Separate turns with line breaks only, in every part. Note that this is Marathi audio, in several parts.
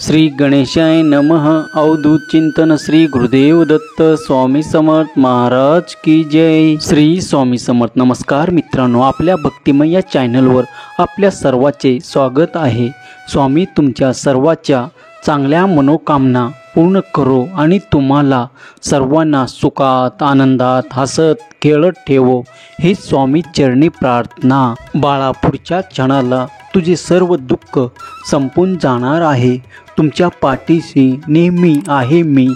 श्री गणेशाय नमः। अवधूत चिंतन श्री गुरुदेव दत्त स्वामी समर्थ महाराज की जय। श्री स्वामी समर्थ। नमस्कार मित्रांनो, आपल्या भक्तिमय या चॅनलवर आपल्या सर्वांचे स्वागत आहे। स्वामी तुमच्या सर्वांच्या चांगल्या मनोकामना पूर्ण करो आणि तुम्हाला सर्वांना सुखात आनंदात हसत खेळत ठेवो ही स्वामी चरणी प्रार्थना। बाळा, पुढच्या क्षणाला तुझे सर्व दुःख संपून जाणार आहे। तुमच्या पाठीशी नेहमी आहे मी,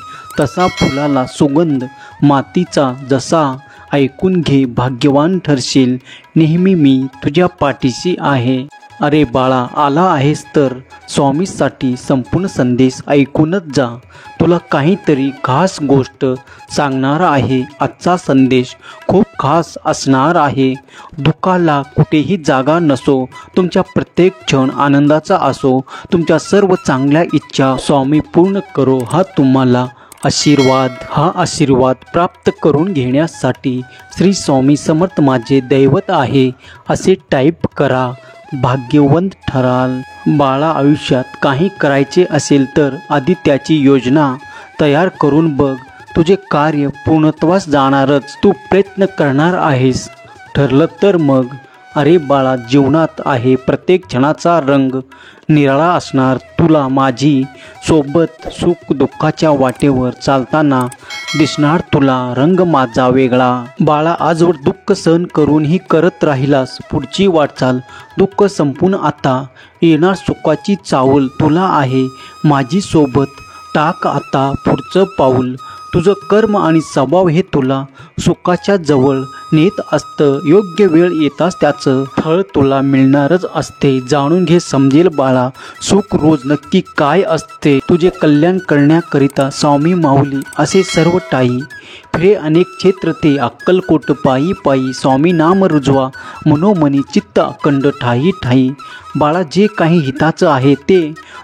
तसा फुलाला सुगंध मातीचा जसा। ऐकून घे, भाग्यवान ठरशील, नेहमी मी तुझ्या पाठीशी आहे। अरे बाळा, आला आहेस तर स्वामीसाठी संपूर्ण संदेश ऐकूनच जा। तुला काहीतरी खास गोष्ट सांगणार आहे। आजचा संदेश खूप खास असणार आहे। दुःखाला कुठेही जागा नसो, तुमच्या प्रत्येक क्षण आनंदाचा असो। तुमच्या सर्व चांगल्या इच्छा स्वामी पूर्ण करो हा तुम्हाला आशीर्वाद प्राप्त करून घेण्यासाठी श्री स्वामी समर्थ माझे दैवत आहे असे टाईप करा। भाग्यवंत ठराल। बाळा, आयुष्यात काही करायचे असेल तर आधी त्याची योजना तयार करून बघ। तुझे कार्य पूर्णत्वास जाणारच तू प्रयत्न करणार आहेस। ठरलं तर मग। अरे बाळा, जीवनात आहे प्रत्येक क्षणाचा रंग निराळा असणार। तुला माझी सोबत सुख दुःखाच्या वाटेवर चालताना दिसणार तुला रंग माझा वेगळा। बाळा, आजवर दुःख सहन करूनही करत राहिलास पुढची वाटचाल। दुःख संपून आता येणार सुखाची चावल। तुला आहे माझी सोबत, टाक आता पुढचं पाऊल। तुझं कर्म आणि स्वभाव हे तुला सुखाच्या जवळ नेत असतं। योग्य वेळ येताच त्याचं फळ तुला मिळणारच असते। जाणून घे, समजेल बाळा, सुख रोज नक्की काय असते। तुझे कल्याण करण्याकरिता स्वामी माऊली असे सर्व टाई फिरे अनेक क्षेत्र ते अक्कलकोट पायी पायी। स्वामी नाम रुजवा मनोमनी चित्त अखंड ठाई ठाई। बाळा, जे काही हिताचं आहे ते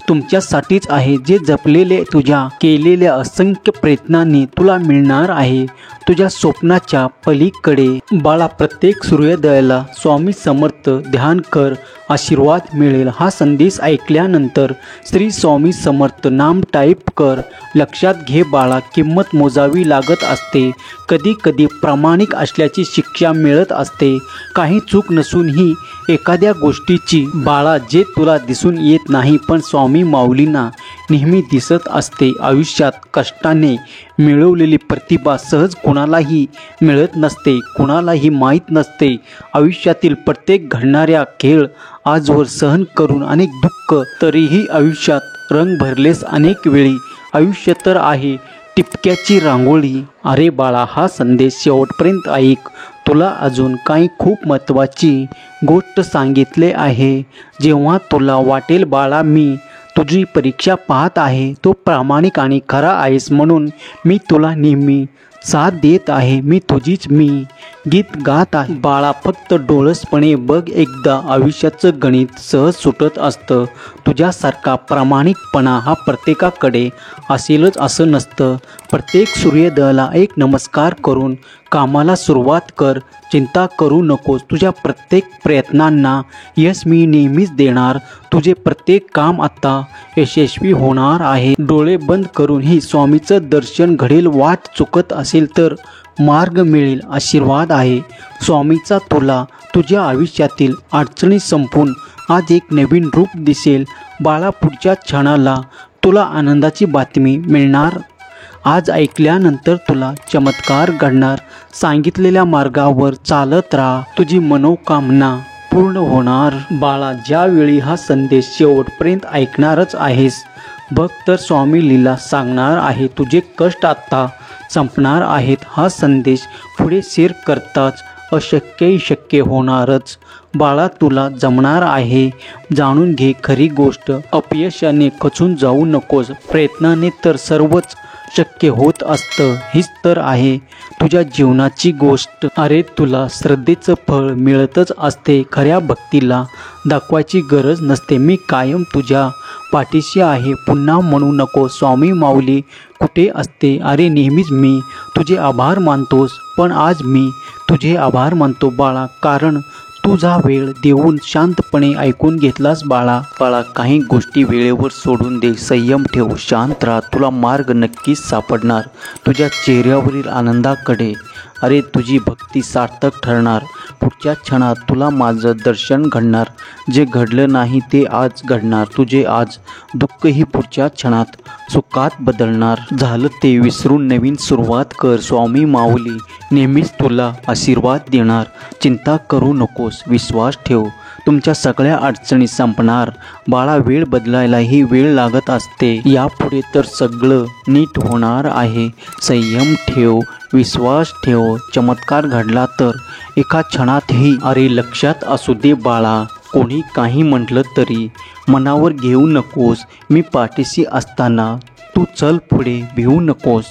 तुमच्यासाठीच आहे। जे जपलेले तुझ्या केलेल्या असंख्य प्रयत्नांनी तुला मिळणार आहे तुझ्या स्वप्नाच्या पलीकडे। बाळा, प्रत्येक सूर्योदयाला स्वामी समर्थ ध्यान कर, आशीर्वाद मिळेल। हा संदेश ऐकल्यानंतर श्री स्वामी समर्थ नाम टाईप कर। लक्षात घे बाळा, किंमत मोजावी लागत असते। कधी कधी प्रामाणिक असल्याची शिक्षा मिळत असते। काही चूक नसूनही एखाद्या गोष्टीची। बाळा, जे तुला दिसून येत नाही पण स्वामी माऊलींना नेहमी दिसत असते। आयुष्यात कष्टाने मिळवलेली प्रतिभा सहज कोणालाही मिळत नसते, कोणालाही माहीत नसते। आयुष्यातील प्रत्येक घडणाऱ्या खेळ आजवर सहन करून अनेक दुःख तरीही आयुष्यात रंग भरलेस अनेक वेळी। आयुष्य तर आहे टिपक्याची रांगोळी। अरे बाळा, हा संदेश शेवटपर्यंत ऐक। तुला अजून काही खूप महत्त्वाची गोष्ट सांगितले आहे। जेव्हा तुला वाटेल बाळा मी तुझी परीक्षा पाहत आहे, तो प्रामाणिक आणि खरा आहेस म्हणून मी तुला नेहमी साथ देत आहे। मी तुझीच मी गीत गात आहे। बाळा, फक्त डोळसपणे बघ एकदा, आयुष्याचं गणित सहज सुटत असतं। तुझ्यासारखा प्रामाणिकपणा हा प्रत्येकाकडे असेलच असं नसतं। प्रत्येक सूर्योदयाला एक नमस्कार करून कामाला सुरुवात कर। चिंता करू नकोस, तुझ्या प्रत्येक प्रयत्नांना यश मी नेहमीच देणार। तुझे प्रत्येक काम आता यशस्वी होणार आहे। डोळे बंद करूनही स्वामीचं दर्शन घडेल। वाट चुकत असेल तर मार्ग मिळेल, आशीर्वाद आहे स्वामीचा तुला। तुझ्या आयुष्यातील अडचणी संपून आज एक नवीन रूप दिसेल। बाळा, पुढच्या क्षणाला तुला आनंदाची बातमी मिळणार। आज ऐकल्यानंतर तुला चमत्कार घडणार। सांगितलेल्या मार्गावर चालत राहा, तुझी मनोकामना पूर्ण होणार। बाळा, ज्यावेळी हा संदेश शेवटपर्यंत ऐकणारच आहेस बघ तर स्वामी लीला सांगणार आहे। तुझे कष्ट आता संपणार आहेत। हा संदेश पुढे शेअर करताच अशक्यही शक्य होणारच। बाळा, तुला जमणार आहे। जाणून घे खरी गोष्ट, अपयशाने खचून जाऊ नकोस। प्रयत्नाने तर सर्वच शक्य होत असतं। हीच तर आहे तुझ्या जीवनाची गोष्ट। अरे, तुला श्रद्धेचं फळ मिळतच असते। खऱ्या भक्तीला दाखवायची गरज नसते। मी कायम तुझ्या पाठीशी आहे, पुन्हा म्हणू नको स्वामी माऊली कुठे असते। अरे, नेहमीच मी तुझे आभार मानतोस, पण आज मी तुझे आभार मानतो बाळा, कारण तुझा वेळ देऊन शांतपणे ऐकून घेतलास बाळा. बाळा, काही गोष्टी वेळेवर सोडून दे, संयम ठेव, शांत राहा. तुला मार्ग नक्कीच सापडणार. तुझ्या चेहऱ्यावरील आनंदाकडे अरे तुझी भक्ती सार्थक ठरणार. पुढच्या क्षणात तुला माझं दर्शन घडणार. जे घडलं नाही ते आज घडणार. तुझे आज दुःखही पुढच्या क्षणात सुखात बदलणार. झालं ते विसरून नवीन सुरुवात कर. स्वामी माऊली नेहमीच तुला आशीर्वाद देणार. चिंता करू नकोस, विश्वास ठेव, तुमच्या सगळ्या अडचणी संपणार. बाळा, वेळ बदलायलाही वेळ लागत असते. यापुढे तर सगळं नीट होणार आहे. संयम ठेव, विश्वास ठेव. चमत्कार घडला तर एका क्षणातही. अरे लक्षात असू दे बाळा, कोणी काही म्हटलं तरी मनावर घेऊ नकोस. मी पाठीशी असताना तू चल पुढे, भिवू नकोस.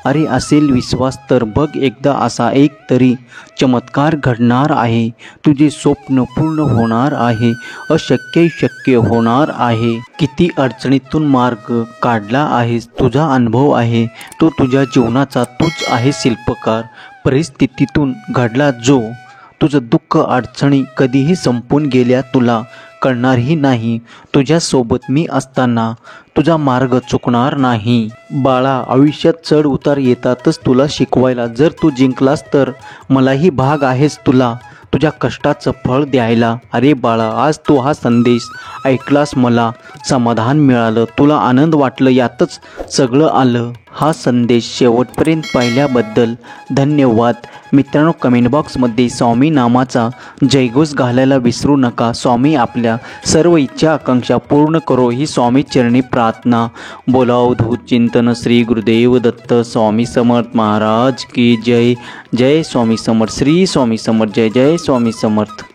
अरे असेल विश्वास तर बघ एकदा असा एक तरी चमत्कार घडणार आहे. तुझे स्वप्न पूर्ण होणार आहे. अशक्य शक्य होणार आहे. किती अडचणीतून मार्ग काढला आहेस. तुझा अनुभव आहे तो तुझ्या जीवनाचा. तूच आहे शिल्पकार. परिस्थितीतून घडला जो तुझं दुःख अडचणी कधीही संपून गेल्या तुला कळणारही नाही. तुझ्यासोबत मी असताना तुझा मार्ग चुकणार नाही. बाळा, आयुष्यात चढ उतार येतातच तुला शिकवायला. जर तू जिंकलास तर मलाही भाग आहेस तुला तुझ्या कष्टाचं फळ द्यायला. अरे बाळा, आज तू हा संदेश ऐकलास, मला समाधान मिळालं, तुला आनंद वाटलं, यातच सगळं आलं. हा संदेश शेवटपर्यंत पाहिल्याबद्दल धन्यवाद. मित्रांनो, कमेंट बॉक्समध्ये स्वामी नामाचा जयघोष घालायला विसरू नका. स्वामी आपल्या सर्व इच्छा आकांक्षा पूर्ण करो ही स्वामी चरणी प्रार्थना. बोला अवधूत चिंतन. श्री गुरुदेव दत्त. स्वामी समर्थ महाराज की जय. जय स्वामी समर्थ. श्री स्वामी समर्थ. जय जय स्वामी समर्थ.